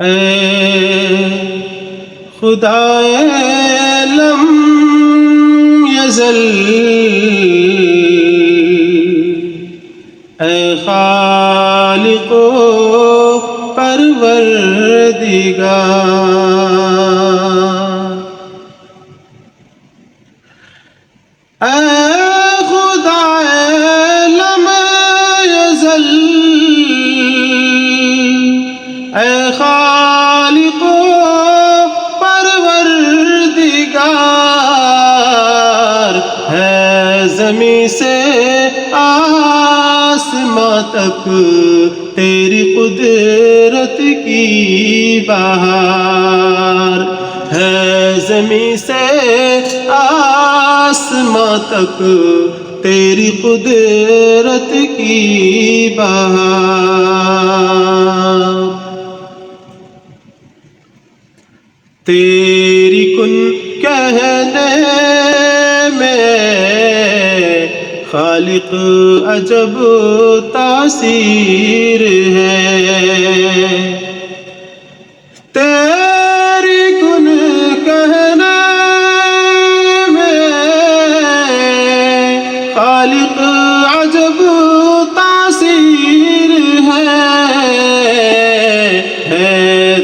اے خدائے لم یزل، اے خالق و پروردگار، اے خدائے لم یزل، اے خالق و پروردگار، ہے زمیں سے آسماں تک تیری قدرت کی بہار، ہے زمیں سے آسماں تک تیری قدرت کی بہار، تیری کن کہنے میں خالق عجب تاثیر ہے، تیری کن کہنے میں خالق عجب تاثیر ہے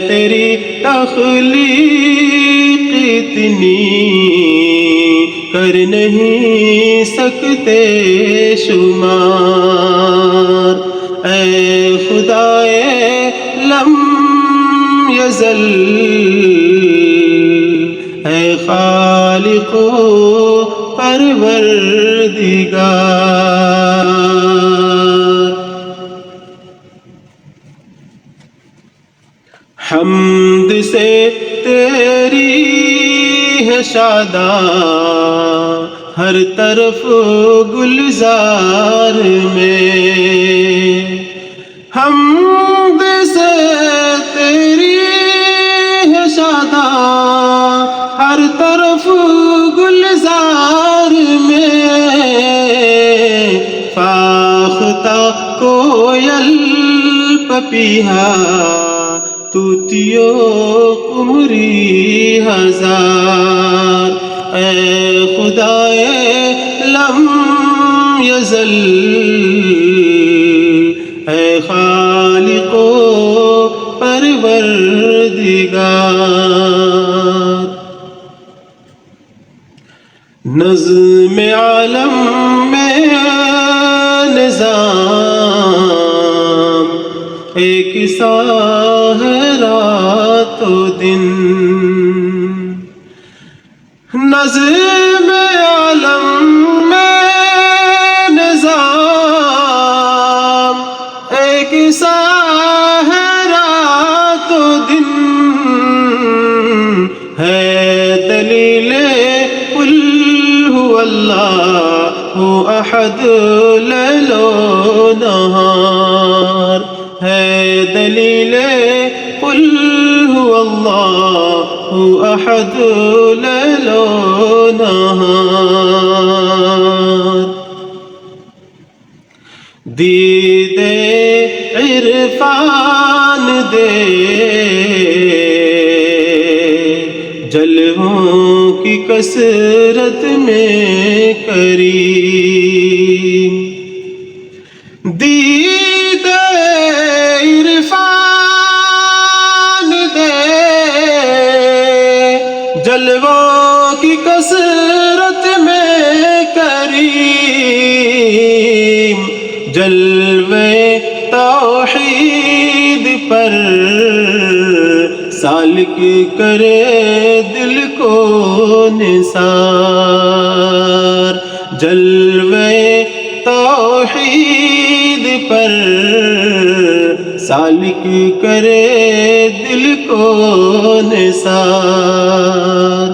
تیری تخلیق اتنی کر نہیں سکتے شمار، اے خدائے لم یزل، اے خالق و پروردگار۔ حمد سے تیری ہے شاداں ہر طرف گلزار میں، حمد سے تیری ہے شاداں ہر طرف گلزار میں، فاختہ کوئل پپیہا طوطیوں قمری ہزار، اے خدائے لم یزل، اے خالق و پروردگار، نظم عالم میں نظام ایک سا ہے رات و دن، نظم عالم میں نظام ایک سا ہے رات و دن، ہے دلیل قل هو اللہ احد لیل و نہار، ہے دلیل قل هو اللہ احد لیل و نہار، دید عرفان دے جلووں کی کثرت میں کریم، دید عرفان دے جلووں کی کثرت میں کریم، جلوے توحید پر سالک کرے دل کو نثار، جلوے توحید پر سالک کرے دل کو نثار،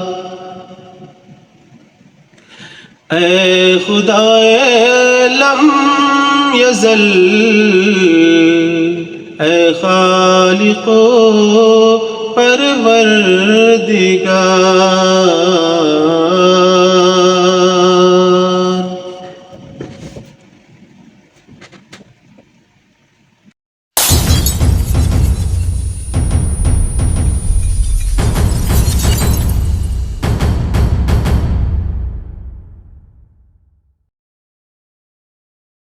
اے خدائے لم یزل، اے خالق و